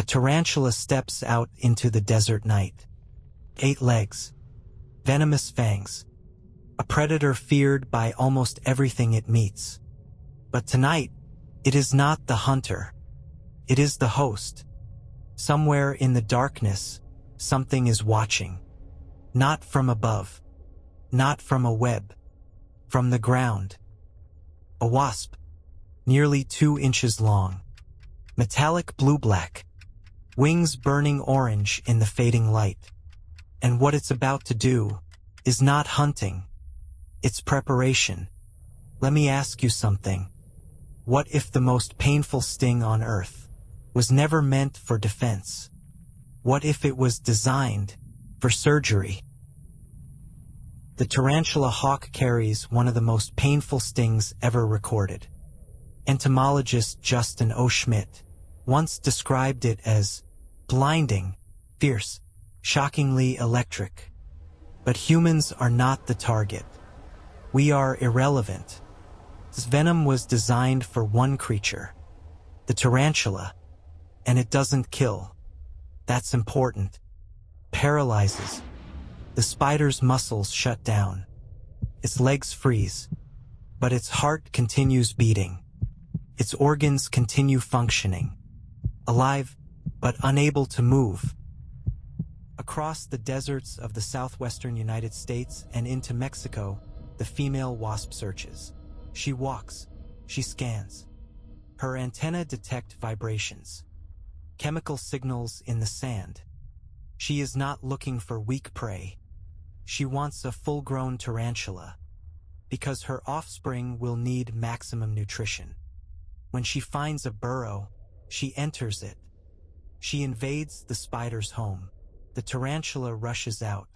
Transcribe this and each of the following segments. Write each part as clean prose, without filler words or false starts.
A tarantula steps out into the desert night. 8 legs. Venomous fangs. A predator feared by almost everything it meets. But tonight, it is not the hunter. It is the host. Somewhere in the darkness, something is watching. Not from above. Not from a web. From the ground. A wasp. Nearly 2 inches long. Metallic blue-black. Wings burning orange in the fading light. And what it's about to do is not hunting. It's preparation. Let me ask you something. What if the most painful sting on Earth was never meant for defense? What if it was designed for surgery? The Tarantula Hawk carries one of the most painful stings ever recorded. Entomologist Justin O. Schmidt once described it as blinding, fierce, shockingly electric. But humans are not the target. We are irrelevant. This venom was designed for one creature, the tarantula, and it doesn't kill. That's important. Paralyzes. The spider's muscles shut down. Its legs freeze, but its heart continues beating. Its organs continue functioning. Alive, but unable to move. Across the deserts of the southwestern United States and into Mexico, the female wasp searches. She walks. She scans. Her antennae detect vibrations. Chemical signals in the sand. She is not looking for weak prey. She wants a full-grown tarantula, because her offspring will need maximum nutrition. When she finds a burrow, she enters it. She invades the spider's home. The tarantula rushes out,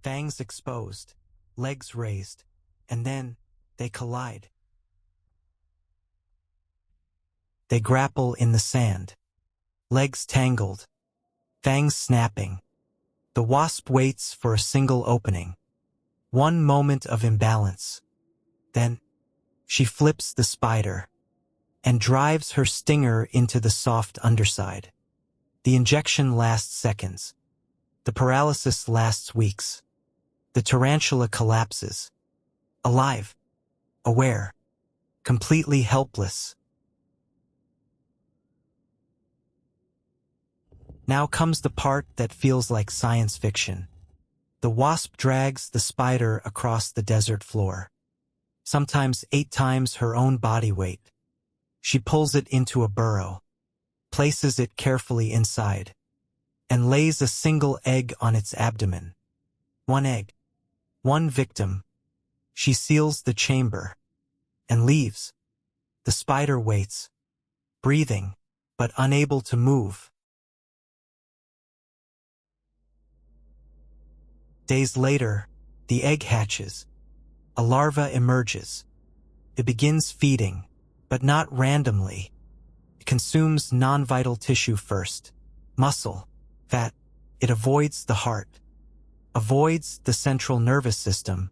fangs exposed, legs raised, and then they collide. They grapple in the sand, legs tangled, fangs snapping. The wasp waits for a single opening, one moment of imbalance. Then, she flips the spider and drives her stinger into the soft underside. The injection lasts seconds. The paralysis lasts weeks. The tarantula collapses. Alive, aware, completely helpless. Now comes the part that feels like science fiction. The wasp drags the spider across the desert floor, sometimes 8 times her own body weight. She pulls it into a burrow, places it carefully inside, and lays a single egg on its abdomen. 1 egg, 1 victim. She seals the chamber and leaves. The spider waits, breathing, but unable to move. Days later, the egg hatches. A larva emerges. It begins feeding, but not randomly. It consumes non-vital tissue first. Muscle, fat. It avoids the heart, avoids the central nervous system,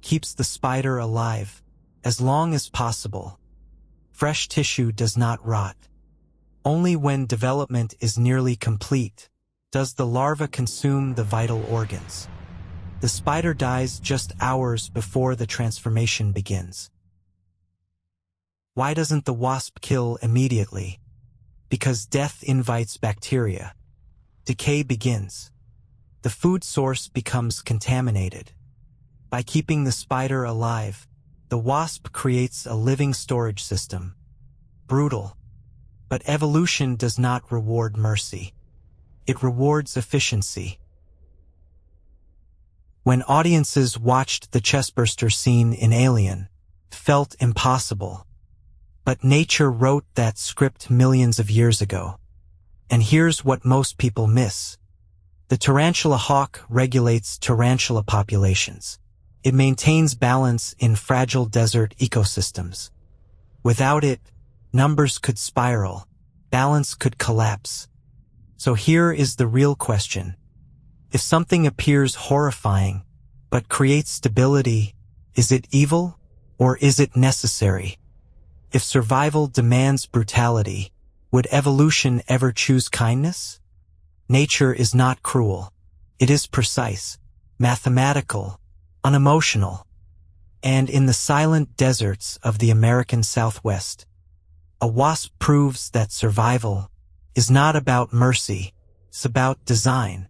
keeps the spider alive as long as possible. Fresh tissue does not rot. Only when development is nearly complete does the larva consume the vital organs. The spider dies just hours before the transformation begins. Why doesn't the wasp kill immediately? Because death invites bacteria. Decay begins. The food source becomes contaminated. By keeping the spider alive, the wasp creates a living storage system. Brutal. But evolution does not reward mercy. It rewards efficiency. When audiences watched the chestburster scene in Alien, it felt impossible. But nature wrote that script millions of years ago. And here's what most people miss. The tarantula hawk regulates tarantula populations. It maintains balance in fragile desert ecosystems. Without it, numbers could spiral, balance could collapse. So here is the real question. If something appears horrifying, but creates stability, is it evil, or is it necessary? If survival demands brutality, Would evolution ever choose kindness? Nature is not cruel. It is precise, mathematical, unemotional. And in the silent deserts of the American Southwest, a wasp proves that survival is not about mercy, it's about design.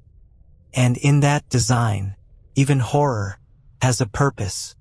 And in that design, even horror has a purpose.